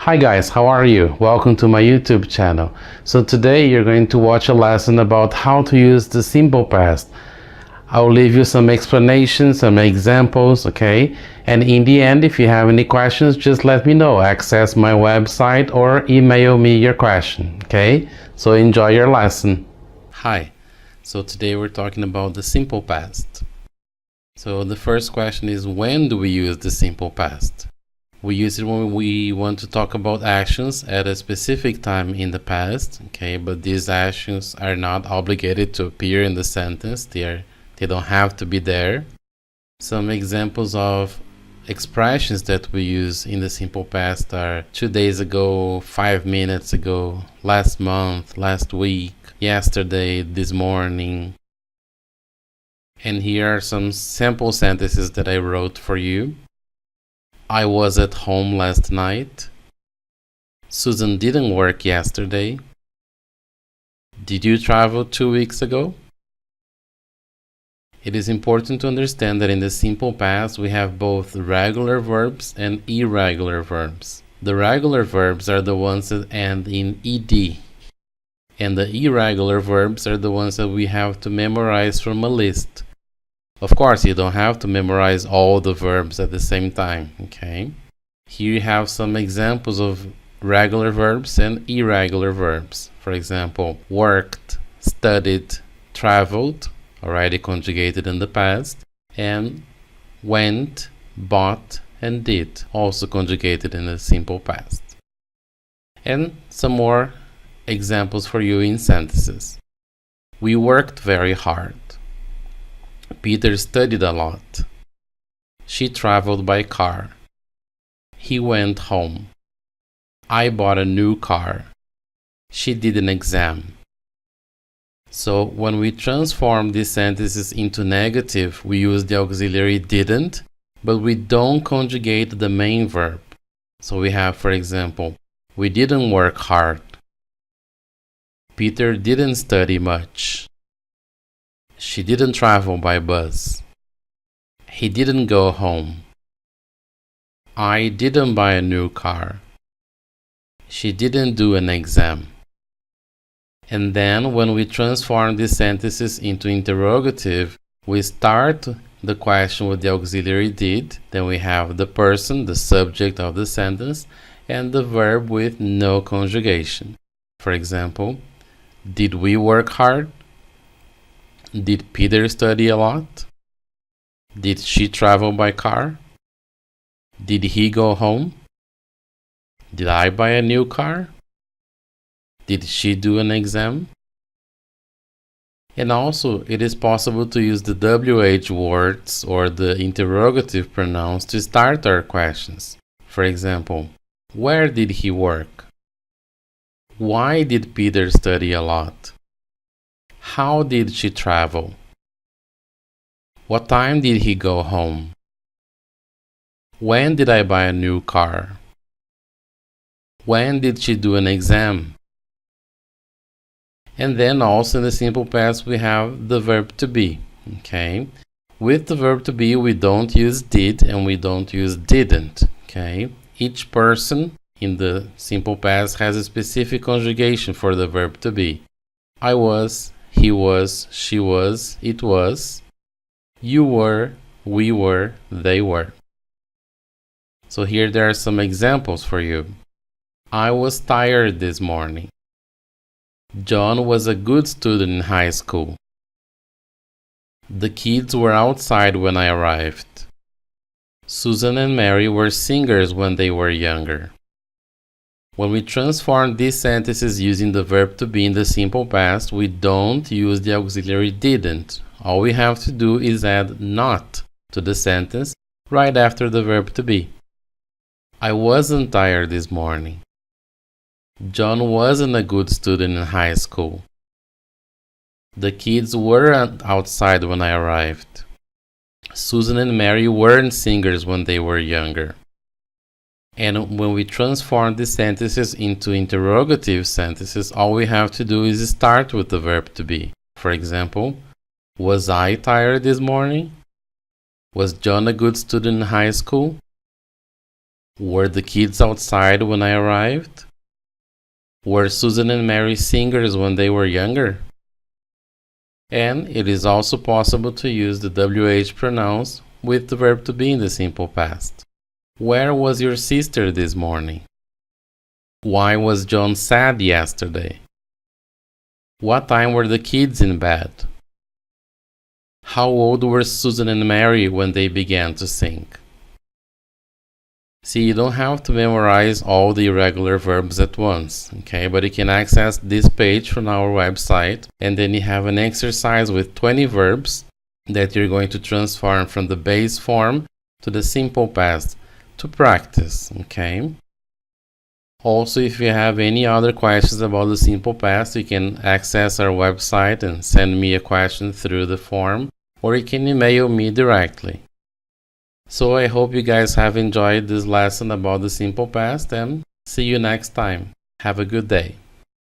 Hi guys, how are you? Welcome to my YouTube channel. So today you're going to watch a lesson about how to use the simple past. I'll leave you some explanations, some examples, okay? And in the end, if you have any questions, just let me know. Access my website or email me your question, okay? So enjoy your lesson. Hi, so today we're talking about the simple past. So the first question is, when do we use the simple past? We use it when we want to talk about actions at a specific time in the past, okay? But these actions are not obligated to appear in the sentence. They don't have to be there. Some examples of expressions that we use in the simple past are 2 days ago, 5 minutes ago, last month, last week, yesterday, this morning. And here are some sample sentences that I wrote for you. I was at home last night. Susan didn't work yesterday. Did you travel 2 weeks ago? It is important to understand that in the simple past we have both regular verbs and irregular verbs. The regular verbs are the ones that end in ed, and the irregular verbs are the ones that we have to memorize from a list. Of course, you don't have to memorize all the verbs at the same time, okay? Here you have some examples of regular verbs and irregular verbs. For example, worked, studied, traveled, already conjugated in the past, and went, bought, and did, also conjugated in the simple past. And some more examples for you in sentences. We worked very hard. Peter studied a lot. She traveled by car. He went home. I bought a new car. She did an exam. So when we transform these sentences into negative, we use the auxiliary didn't, but we don't conjugate the main verb. So we have, for example, we didn't work hard. Peter didn't study much. She didn't travel by bus. He didn't go home. I didn't buy a new car. She didn't do an exam. And then when we transform these sentences into interrogative, we start the question with the auxiliary did, then we have the person, the subject of the sentence, and the verb with no conjugation. For example, did we work hard? Did Peter study a lot? Did she travel by car? Did he go home? Did I buy a new car? Did she do an exam? And also, it is possible to use the WH words or the interrogative pronouns to start our questions. For example, where did he work? Why did Peter study a lot? How did she travel? What time did he go home? When did I buy a new car? When did she do an exam? And then also in the simple past we have the verb to be, okay? With the verb to be we don't use did and we don't use didn't, okay? Each person in the simple past has a specific conjugation for the verb to be. I was, he was, she was, it was, you were, we were, they were. So here there are some examples for you. I was tired this morning. John was a good student in high school. The kids were outside when I arrived. Susan and Mary were singers when they were younger. When we transform these sentences using the verb to be in the simple past, we don't use the auxiliary didn't. All we have to do is add not to the sentence right after the verb to be. I wasn't tired this morning. John wasn't a good student in high school. The kids weren't outside when I arrived. Susan and Mary weren't singers when they were younger. And when we transform the sentences into interrogative sentences, all we have to do is start with the verb to be. For example, was I tired this morning? Was John a good student in high school? Were the kids outside when I arrived? Were Susan and Mary singers when they were younger? And it is also possible to use the WH pronouns with the verb to be in the simple past. Where was your sister this morning? Why was John sad yesterday? What time were the kids in bed? How old were Susan and Mary when they began to sing? See, you don't have to memorize all the irregular verbs at once, okay? But you can access this page from our website, and then you have an exercise with 20 verbs that you're going to transform from the base form to the simple past to practice, okay? Also, if you have any other questions about the simple past, you can access our website and send me a question through the form, or you can email me directly. So I hope you guys have enjoyed this lesson about the simple past, and see you next time. Have a good day.